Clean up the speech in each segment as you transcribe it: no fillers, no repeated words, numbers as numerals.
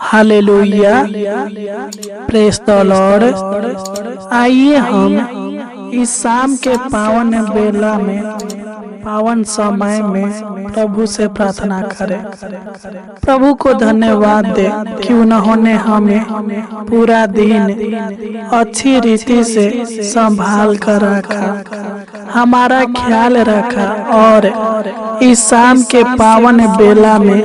Hallelujah, praise the Lord. आइए हम इस शाम के पावन बेला में, पावन समय में प्रभु से प्रार्थना करें। प्रभु को धन्यवाद दे कि उन्होंने हमें पूरा दिन अच्छी रीति से संभाल कर रखा, हमारा ख्याल रखा और इस शाम के पावन बेला में,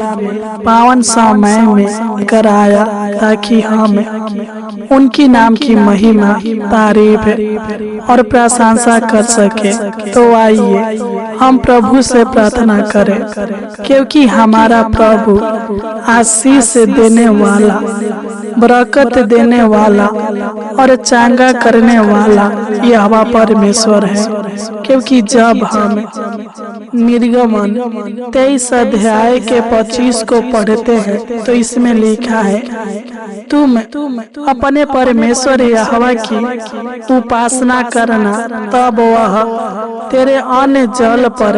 पावन समय में कराया ताकि हम उनकी नाम की महिमा, तारीफ और प्रशंसा कर सके। तो आइए हम प्रभु से प्रार्थना करें, क्योंकि हमारा प्रभु आशीष देने वाला, बरकत देने वाला और चांगा करने वाला यहोवा परमेश्वर है। क्योंकि जब हम निर्गमन 23 अध्याय के 25 को पढ़ते हैं तो इसमें लिखा है, तुम अपने परमेश्वर यहोवा की उपासना करना, तब वह तेरे अन्न जल पर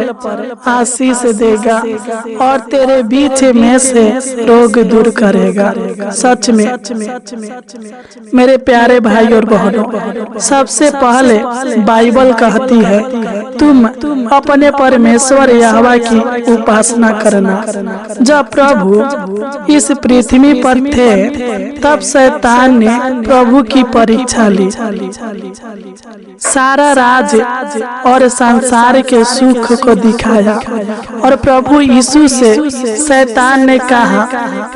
आशीष देगा और तेरे बीच में से रोग दूर करेगा। सच में मेरे प्यारे भाई और बहनों, सबसे पहले बाइबल कहती है तुम अपने परमेश्वर यहोवा की उपासना करना। जब प्रभु इस पृथ्वी पर थे तब शैतान ने प्रभु की परीक्षा ली। सारा राज और संसार के सुख को दिखाया और प्रभु यीशु से शैतान ने कहा,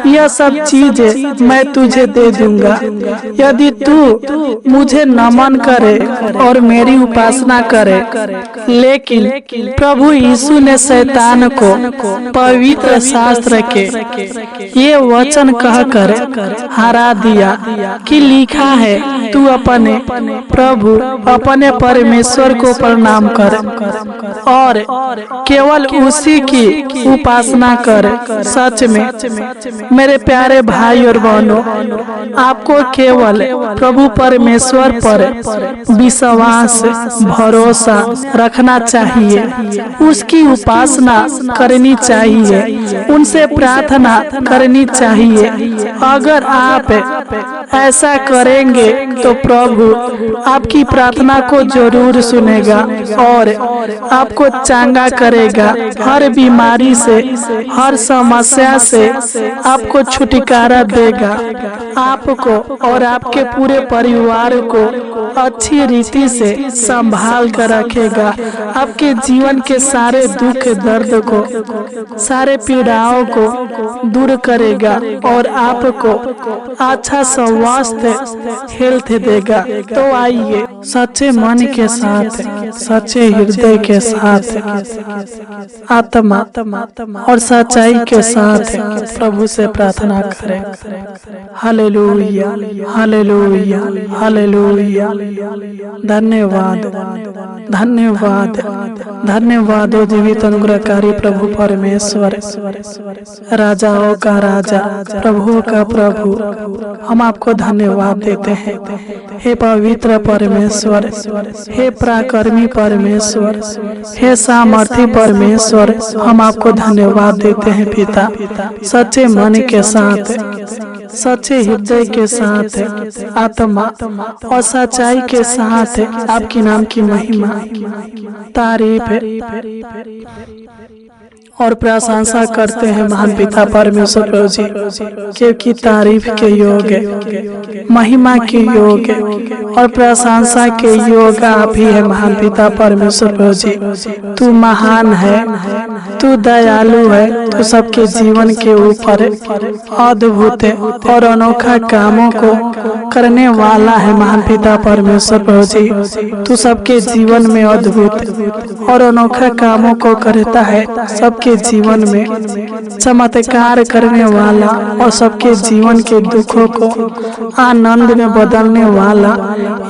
यह सब चीजें मैं तुझे दे दूंगा यदि तू मुझे नमन करे और मेरी उपासना करे। लेकिन प्रभु यीशु ने शैतान को पवित्र शास्त्र के ये वचन कहकर हरा दिया कि लिखा है, तू अपने प्रभु अपने परमेश्वर को प्रणाम कर और केवल उसी की उपासना कर। सच में मेरे प्यारे भाई और बहनों, आपको केवल प्रभु परमेश्वर पर विश्वास, भरोसा रखना चाहिए, उसकी उपासना करनी चाहिए, उनसे प्रार्थना करनी चाहिए। अगर आप ऐसा करेंगे तो प्रभु आपकी प्रार्थना को जरूर सुनेगा और आपको चांगा करेगा। हर बीमारी से, हर समस्या से आपको छुटकारा देगा। आपको और आपके पूरे परिवार को अच्छी रीति से संभाल कर रखेगा। आपके जीवन के सारे दुख दर्द को, सारे पीड़ाओं को दूर करेगा और आपको अच्छा स्वास्थ्य, हेल्थ देगा। तो आइए सच्चे मन के साथ, सच्चे हृदय के साथ, आत्मा और सच्चाई के साथ प्रभु से प्रार्थना करें। Hallelujah, hallelujah, hallelujah. धन्यवाद, धन्यवाद, धन्यवाद ओ जीवित अनुग्रहकारी प्रभु परमेश्वर, राजाओं का राजा, प्रभुओं का प्रभु, हम आपको धन्यवाद देते हैं। हे पवित्र परमेश्वर, हे पराक्रमी परमेश्वर, हे सामर्थी परमेश्वर, हम आपको धन्यवाद देते हैं पिता। सच्चे मन के साथ, सच्चे हृदय के साथ, आत्मा और सच्चाई के साथ आपकी नाम की महिमा, तारीफ और प्रशंसा करते हैं महान पिता परमेश्वर प्रभु जी, क्योंकि तारीफ के योग, महिमा के योग और प्रशंसा के योग आप ही है महान पिता परमेश्वर प्रभु जी। तू महान है, तू दयालु है, तू सबके जीवन के ऊपर अद्भुत और अनोखा कामों को करने वाला है महान पिता परमेश्वर प्रभु जी। तू सबके जीवन में अद्भुत और अनोखा कामों को करता है, सबके जीवन में चमत्कार करने वाला और सबके जीवन के दुखों को आनंद में बदलने वाला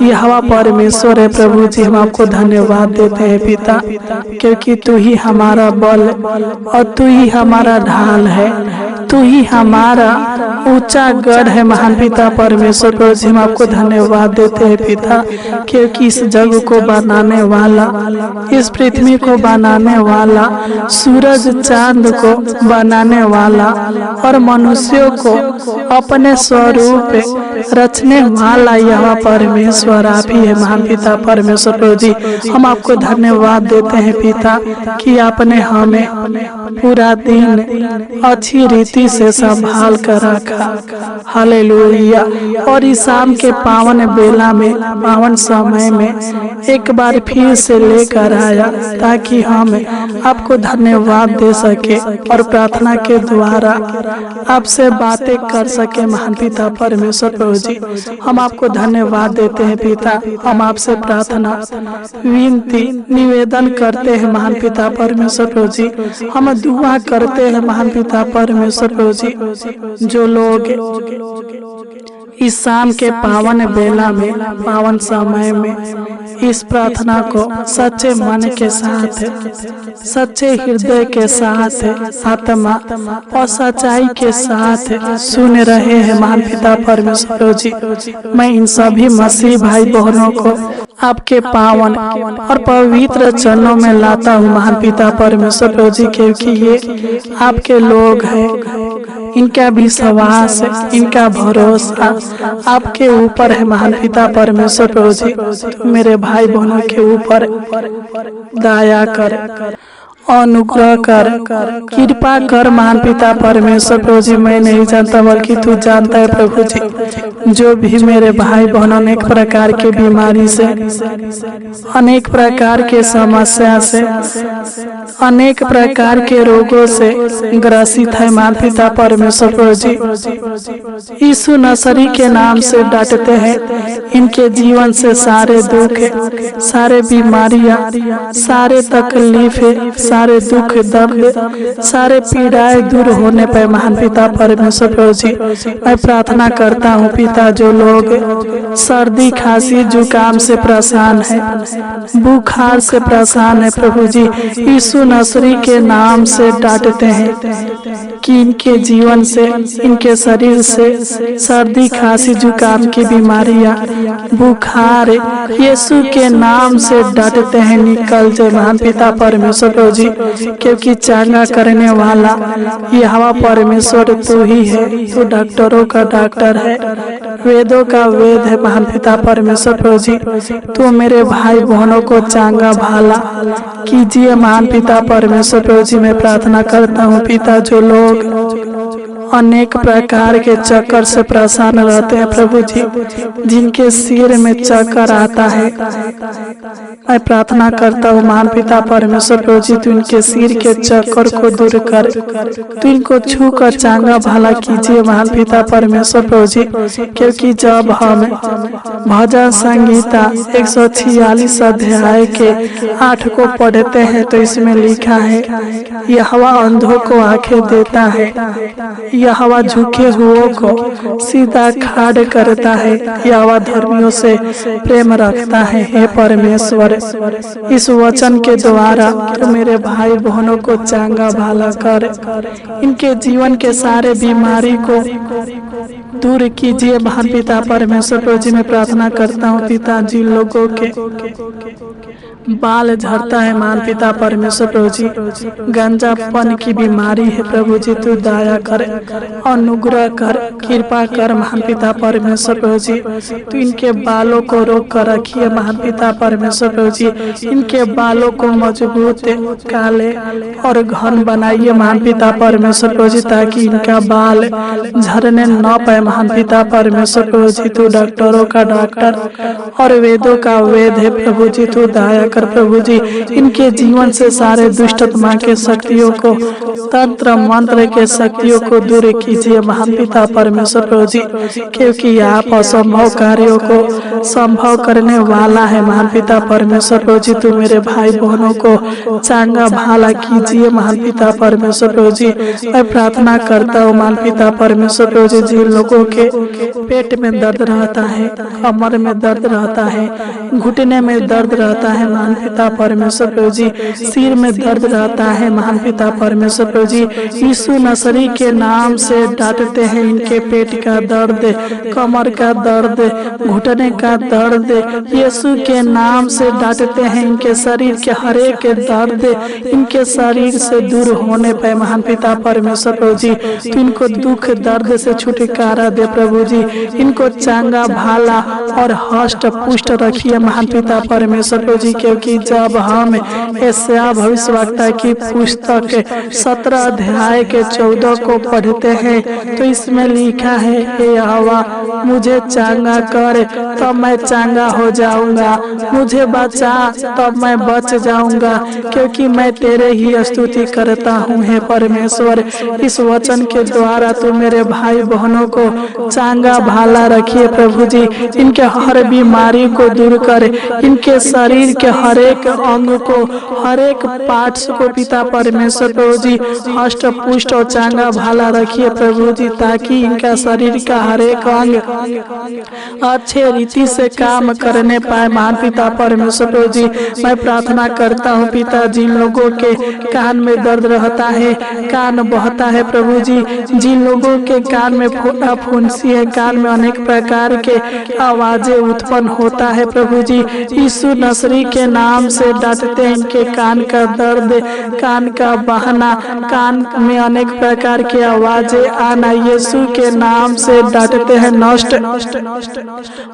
यहोवा परमेश्वर है प्रभु जी। हम आपको धन्यवाद देते हैं पिता, क्योंकि तू ही हमारा बल और तू ही हमारा ढाल है, तू ही हमारा ऊंचा गढ़ है महान पिता परमेश्वर प्रभु जी। हम आपको धन्यवाद देते हैं पिता, क्योंकि इस जग को बनाने वाला, इस पृथ्वी को बनाने वाला, सूरज चांद को बनाने वाला और मनुष्यों को अपने स्वरूप रचने वाला यह परमेश्वर आप ही है महान पिता परमेश्वर प्रभु जी। हम आपको धन्यवाद देते हैं पिता कि आपने हमें पूरा दिन अच्छी रीति से संभाल कर रखा। हालेलुया। और इस शाम के पावन बेला में, पावन समय में एक बार फिर से लेकर आया ताकि हम आपको धन्यवाद दे सके और प्रार्थना के द्वारा आपसे बातें कर सके महान पिता परमेश्वर प्रभु जी। हम आपको धन्यवाद देते हैं पिता। हम आपसे प्रार्थना विनती निवेदन करते हैं महान पिता परमेश्वर प्रभु जी। हम दुआ करते हैं महान पिता परमेश्वर प्रभु जी। जो लोग इस शाम के पावन बेला में, पावन समय में इस प्रार्थना को सच्चे मन के साथ, सच्चे हृदय के साथ, आत्मा और सच्चाई के साथ सुन रहे हैं महान पिता परमेश्वर जी, मैं इन सभी मसीह भाई बहनों को आपके पावन और पवित्र चरणों में लाता हूँ महान पिता परमेश्वर जी, क्योंकि ये आपके लोग हैं। इनका विश्वास, इनका भरोसा आपके ऊपर है महान पिता परमेश्वर प्रभु जी। मेरे भाई बहनों के ऊपर दया कर, अनुग्रह कर, कृपा कर महान पिता परमेश्वर प्रभु जी। मैं नहीं जानता बल्कि तू जानता है प्रभु जी। जो भी मेरे भाई बहन अनेक प्रकार के बीमारी से, अनेक प्रकार के समस्या से, अनेक प्रकार के रोगों से ग्रसित है महान पिता परमेश्वर प्रभु जी, यीशु नसरी के नाम से डांटते हैं। इनके जीवन से सारे दुख, सारे बीमारियां, सारे तकलीफें, सारे दुख दर्द, सारे पीड़ाएं दूर होने पर महान पिता परमेश्वर प्रभु जी मैं प्रार्थना करता हूँ पिता। जो लोग सर्दी खांसी जुकाम से परेशान है, बुखार से परेशान है प्रभु जी, यीशु नसरी के नाम से डांटते हैं कि इनके जीवन से, इनके शरीर से सर्दी खांसी जुकाम की बीमारियां, बुखार यीशु के नाम से डांटते हैं निकल जाए महान पिता परमेश्वर प्रभु जी, क्योंकि चांगा करने वाला यहोवा परमेश्वर तू ही है। तू डॉक्टरों का डॉक्टर है, वेदों का वेद है महान पिता परमेश्वर प्रभु जी। तू मेरे भाई बहनों को चांगा भाला कीजिए महान पिता परमेश्वर प्रभु जी। मैं प्रार्थना करता हूँ पिता, जो लोग अनेक प्रकार के चक्कर से परेशान रहते हैं प्रभु जी, जिनके सिर में चक्कर आता है, मैं प्रार्थना करता हूँ महान पिता परमेश्वर प्रभु जी, तू इनके सिर के चक्कर को दूर कर, तू इनको छू कर चांगा भला कीजिए महान पिता परमेश्वर प्रभु जी। क्योंकि जब हम भजन संगीता 146 अध्याय के 8 को पढ़ते हैं तो इसमें लिखा है, यहोवा अंधों को आंखें देता है, यहोवा झुके हुओं को सीधा खाड़ करता है, यहोवा धर्मियों से प्रेम रखता है। हे परमेश्वर, इस वचन के द्वारा तो मेरे भाई बहनों को चांगा भाला कर, इनके जीवन के सारे बीमारी को दूर कीजिए महान पिता परमेश्वर प्रभु जी। मैं प्रार्थना करता हूँ पिता, जिन लोगों के बाल झड़ता है महान पिता परमेश्वर प्रभु जी, गंजापन की बीमारी है प्रभु जी, तू दया कर, अनुग्रह कर, कृपा कर महान पिता परमेश्वर प्रभु जी। तू इनके बालों को रोक कर रखिए महान पिता परमेश्वर प्रभु जी, इनके बालों को मजबूत, काले और घन बनाइए महान पिता परमेश्वर प्रभु जी, ताकि इनका बाल झड़ने न पाए महान पिता परमेश्वर प्रभु जी। तू डॉक्टरों का डॉक्टर और वेदों का वेद है प्रभु जी, तू दया कर प्रभु जी। इनके जीवन से सारे दुष्टत्मा के शक्तियों को, तंत्र मंत्र के शक्तियों को दूर कीजिए महान पिता परमेश्वर प्रभु जी, क्योंकि आप असंभव कार्यों को संभव करने वाला है महान पिता परमेश्वर प्रभु जी। तू मेरे भाई बहनों को चांगा भाला कीजिए महान पिता परमेश्वर प्रभु जी। मैं प्रार्थना करता हूँ महान पिता परमेश्वर प्रभु जी, जिन लोगों लोगों के पेट में दर्द रहता है, कमर में दर्द रहता है, घुटने में दर्द रहता है महान पिता परमेश्वर प्रभु जी, सिर में दर्द रहता है महान पिता परमेश्वर प्रभु जी, यीशु नसरी के नाम से डांटते हैं इनके पेट का दर्द, कमर का दर्द, घुटने का दर्द, यीशु के नाम से डांटते हैं इनके शरीर के हर एक दर्द इनके शरीर से दूर होने पर महान पिता परमेश्वर प्रभु जी, तो इनको दुख दर्द से छुटकारा दे प्रभु जी, इनको चांगा भाला और हष्ट पुष्ट रखिए महान पिता परमेश्वर प्रभु जी, क्योंकि जब हम यशायाह भविष्यवक्ता की पुस्तक 17 अध्याय के 14 को पढ़ते हैं तो इसमें लिखा है, हे यहोवा मुझे चांगा कर तब मैं चांगा हो जाऊंगा, मुझे बचा तब मैं बच जाऊंगा, क्योंकि मैं तेरे ही स्तुति करता हूँ। हे परमेश्वर, इस वचन के द्वारा तू मेरे भाई बहनों को चांगा भाला रखिए प्रभु जी, इनके हर बीमारी को दूर कर, इनके शरीर के हर एक अंग को, हर एक पार्ट्स को पिता परमेश्वर प्रभु जी हष्ट पुष्ट और चांगा भाला रखिए प्रभु जी, ताकि इनका शरीर का हर एक अंग अच्छे रीति से काम करने पाए महान पिता परमेश्वर प्रभु जी। मैं प्रार्थना करता हूँ पिता, जिन लोगों के कान में दर्द रहता है, कान बहता है प्रभु जी, जिन लोगों के कान में फोड़ा फुंसी है, कान में अनेक प्रकार के आवाजें उत्पन्न होता है प्रभु जी, यीशु नसरी के नाम से डांटते हैं इनके कान का दर्द, कान का बहना, कान में अनेक प्रकार की आवाजें आना, यीशु के नाम से डांटते हैं नष्ट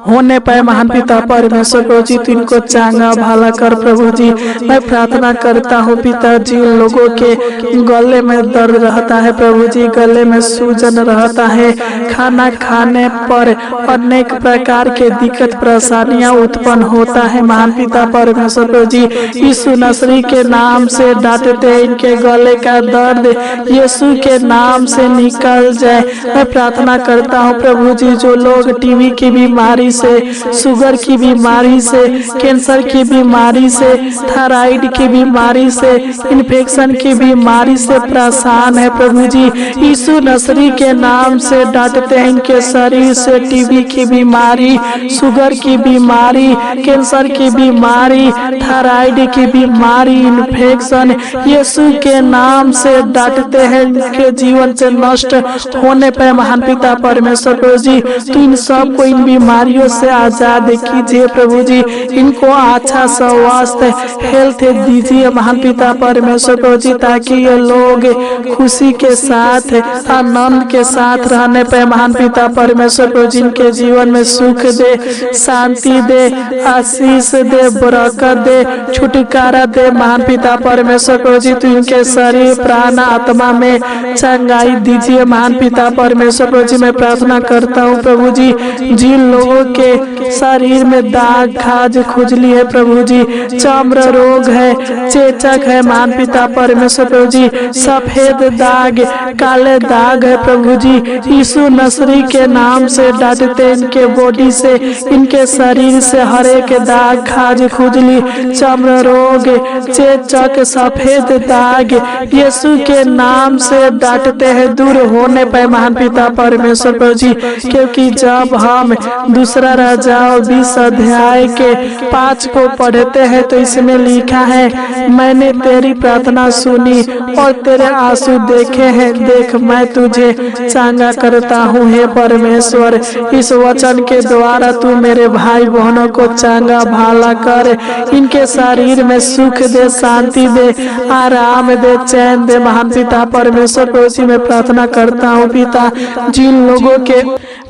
होने पाए महान पिता परमेश्वर प्रभु जी, तो इनको चांगा भाला कर प्रभु जी। मैं प्रार्थना करता हूँ पिता, जिन लोगों के गले में दर्द रहता है प्रभु जी, गले में सूजन रहता है, खाना खाने पर अनेक प्रकार के दिक्कत परेशानियां उत्पन्न होता है महान पिता परमेश्वर प्रभु जी, यीशु नसरी के नाम से डांटते इनके गले का दर्द यीशु के नाम से निकल जाए। मैं प्रार्थना करता हूँ प्रभु जी, जो लोग टीबी की बीमारी से, शुगर की बीमारी से, कैंसर की बीमारी से, थायराइड की बीमारी से, इन्फेक्शन की बीमारी से परेशान है प्रभु जी, यीशु नसरी के नाम से डांटते हैं इनके शरीर से टीबी की बीमारी, शुगर की बीमारी, कैंसर की बीमारी, थायराइड की बीमारी, इन्फेक्शन, यीशु के नाम से डांटते हैं इनके जीवन से नष्ट होने पर महान पिता परमेश्वर प्रभु जी, तो इन सब को इन बीमारियों से आजाद कीजिए प्रभु जी, इनको अच्छा स्वास्थ्य हेल्थ दीजिए महान पिता परमेश्वर प्रभु जी, ताकि ये लोग खुशी के साथ आनंद के साथ रहने पे महान पिता परमेश्वर प्रभु जी इनके जीवन में सुख दे, शांति दे, आशीष दे, बरकत दे, छुटकारा दे महान पिता परमेश्वर प्रभु जी, तो इनके शरीर प्राण आत्मा में चंगाई दीजिए महान पिता परमेश्वर प्रभु जी। मैं प्रार्थना करता हूँ प्रभु जी, जिन लोगों के शरीर में दाग खाज खुजली है प्रभु जी, चर्म रोग है, चेचक है महान पिता परमेश्वर प्रभु जी, सफेद दाग, काले दाग है प्रभु जी, यीशु नसरी के नाम से डांटते इनके बॉडी से, इनके शरीर से हर एक दाग खाज खुजली, चर्म रोग, चेचक, सफेद दाग यीशु के नाम से डांटते हैं दूर होने पर महान पिता परमेश्वर प्रभु जी, क्योंकि जब हम दूसरा राजाओं 20 अध्याय के 5 को पढ़ते हैं तो इसमें लिखा है, मैंने तेरी प्रार्थना सुनी और तेरे आंसू देखे हैं, देख मैं तुझे चांगा करता हूँ। हे परमेश्वर, इस वचन के द्वारा तू मेरे भाई बहनों को चांगा भाला कर, इनके शरीर में सुख दे, शांति दे, आराम दे, चैन दे महान पिता परमेश्वर प्रभु जी। मैं प्रार्थना करता हूँ पिता, जिन लोगों के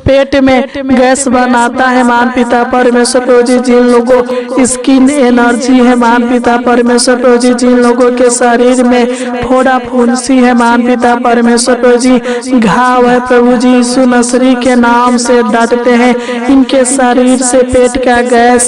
पेट में गैस बनाता है महान पिता परमेश्वर प्रभु जी, जिन लोगों स्किन एनर्जी है महान पिता परमेश्वर प्रभु जी, जिन लोगों के शरीर में फोड़ा फुंसी है महान पिता परमेश्वर प्रभु जी, घाव है प्रभु जी, यीशु नसरी के नाम से डांटते हैं इनके शरीर से पेट का गैस,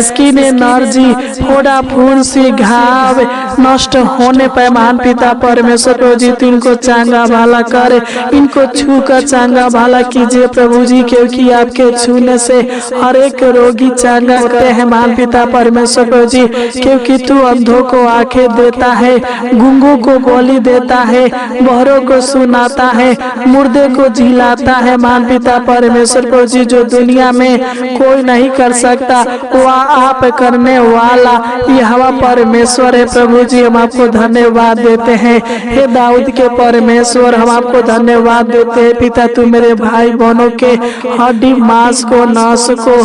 स्किन एनर्जी, फोड़ा फुंसी, घाव नष्ट होने पर महान पिता परमेश्वर प्रभु जी, तो इनको चांगा भाला करे, इनको छू कर चांगा भाला कीजिए प्रभु प्रभु जी, क्योंकि आपके छूने से हर एक रोगी चंगा होते हैं महान पिता परमेश्वर प्रभु जी, क्योंकि तू अंधों को आंखें देता है, गूंगों को बोली देता है, बहरों को सुनाता है, मुर्दे को जिलाता है महान पिता परमेश्वर प्रभु जी। जो दुनिया में कोई नहीं कर सकता वह आप करने वाला यहोवा परमेश्वर है प्रभु जी। हम आपको धन्यवाद देते हैं। हे दाऊद के परमेश्वर, हम आपको धन्यवाद देते हैं पिता। तू मेरे भाई बहनों के हड्डी मांस को नस को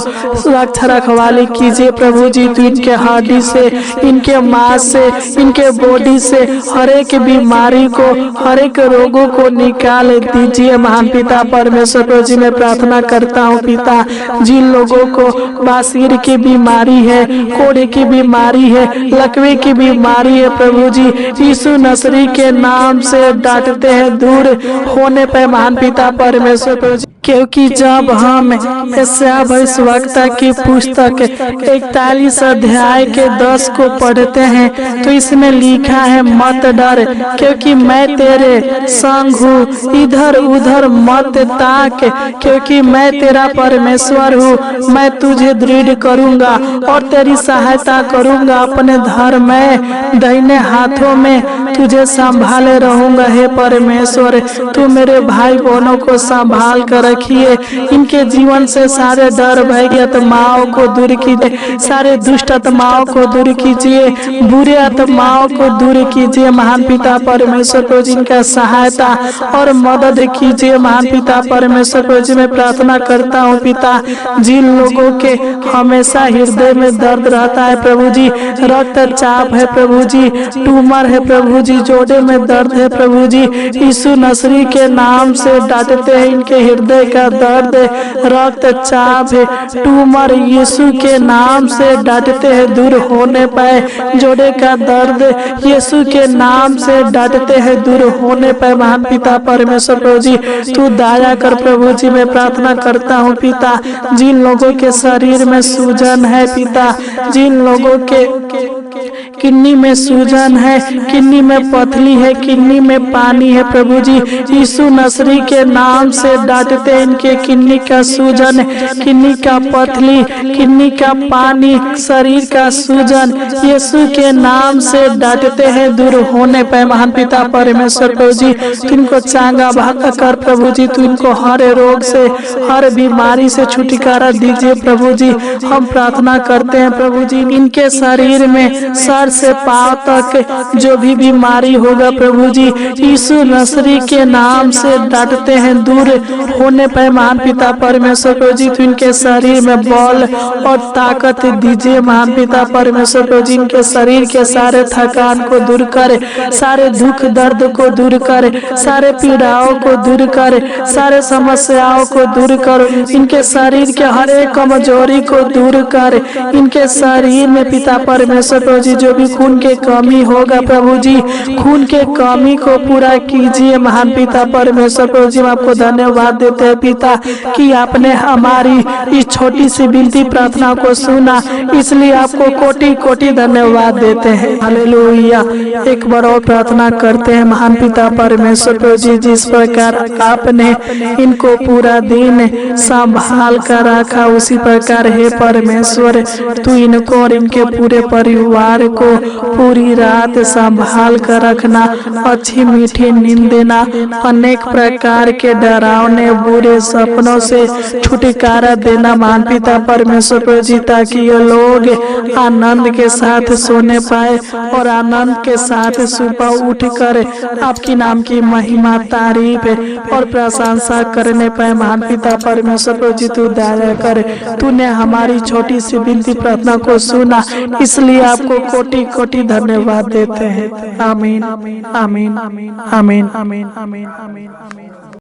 रक्षा रखवाली कीजिए प्रभु जी। तू इनके हड्डी से, इनके मांस से, इनके बॉडी से हर एक बीमारी को, हर एक रोगों को निकाल दीजिए महान पिता परमेश्वर प्रभु जी। मैं प्रार्थना करता हूँ पिता, जिन लोगों को बासीर की बीमारी है, कोढ़े की बीमारी है, लकवे की बीमारी है प्रभु जी, यीशु नसरी के नाम से डांटते हैं दूर होने पे महान पिता परमेश्वर प्रभु जी। क्योंकि जब हम यशायाह भविष्यवक्ता की पुस्तक 41 अध्याय के 10 को पढ़ते हैं तो इसमें लिखा है, मत डर क्योंकि मैं तेरे संग हूँ, इधर उधर मत ताक क्योंकि मैं तेरा परमेश्वर हूँ। मैं तुझे दृढ़ करूँगा और तेरी सहायता करूँगा, अपने धर में दाहिने हाथों में तुझे संभाले रहूँगा। हे परमेश्वर, तू मेरे भाई बहनों को संभाल कर रखिए, इनके जीवन से सारे डर भय की आत्माओं को दूर कीजिए, सारे दुष्ट आत्माओं को दूर कीजिए, बुरे आत्माओं को दूर कीजिए महान पिता परमेश्वर प्रभु जी। इनका सहायता और मदद कीजिए महान पिता परमेश्वर प्रभु जी। मैं प्रार्थना करता हूँ पिता, जिन लोगों के हमेशा हृदय में दर्द रहता है प्रभु जी, रक्तचाप है प्रभु जी, ट्यूमर है प्रभु जी, जोड़े में दर्द है प्रभु जी, यीशु नसरी के नाम से डांटते हैं इनके हृदय का दर्द, रक्तचाप है, ट्यूमर यीशु के नाम से डांटते हैं दूर होने पाए, जोड़े का दर्द यीशु के नाम से डांटते हैं दूर होने पाए महान पिता परमेश्वर प्रभु जी। तू दया कर प्रभु जी। मैं प्रार्थना करता हूँ पिता, जिन लोगों के शरीर में सूजन है पिता, जिन लोगों के किडनी में सूजन है, किडनी में पथरी है, किडनी में पानी है प्रभु जी, यीशु नसरी के नाम से डांटते हैं इनके किडनी का सूजन, किडनी का पथरी, किडनी का पानी, शरीर का सूजन यीशु के नाम से डांटते हैं दूर होने पे महान पिता परमेश्वर प्रभु जी। तुमको चांगा भागा कर प्रभु जी, तू इनको हर रोग से, हर बीमारी से छुटकारा दीजिए प्रभु जी। हम प्रार्थना करते हैं प्रभु जी, इनके शरीर में सर से पांव तक जो भी बीमारी होगा प्रभु जी, यीशु नसरी के नाम से डांटते हैं दूर होने पर महान पिता परमेश्वर प्रभु जी। तो इनके शरीर में बल और ताकत दीजिए महान पिता परमेश्वर प्रभु जी। इनके शरीर के सारे थकान को दूर करे, सारे दुख दर्द को दूर करे, सारे पीड़ाओं को दूर करे, सारे समस्याओं को दूर करो, इनके शरीर के हर एक कमजोरी को दूर करे, इनके शरीर में पिता परमेश्वर प्रभु जी जो भी खून के कमी होगा प्रभु जी, खून के कमी को पूरा कीजिए महान पिता परमेश्वर प्रभु जी। हम आपको धन्यवाद देते हैं पिता कि आपने हमारी इस छोटी सी विनती प्रार्थना को सुना, इसलिए आपको कोटि कोटि धन्यवाद देते हैं। हालेलुया। एक बार और प्रार्थना करते हैं महान पिता परमेश्वर प्रभु जी, जिस प्रकार आपने इनको पूरा दिन संभाल कर रखा उसी प्रकार हे परमेश्वर तू इनको और इनके पूरे परिवार को पूरी रात संभाल कर रखना, अच्छी मीठी नींद देना, अनेक प्रकार के डरावने बुरे सपनों से छुटकारा देना महान पिता परमेश्वर प्रभु जी, ताकि ये लोग आनंद के साथ सोने पाए और आनंद के साथ सुबह उठकर आपकी नाम की महिमा तारीफ और प्रशंसा करने पाए महान पिता परमेश्वर प्रभु जी। तू दया कर, तूने हमारी छोटी सी विनती प्रार्थना को सुना, इसलिए आपको कोटि कोटि धन्यवाद देते हैं। आमीन आमीन आमीन आमीन आमीन आमीन आमीन।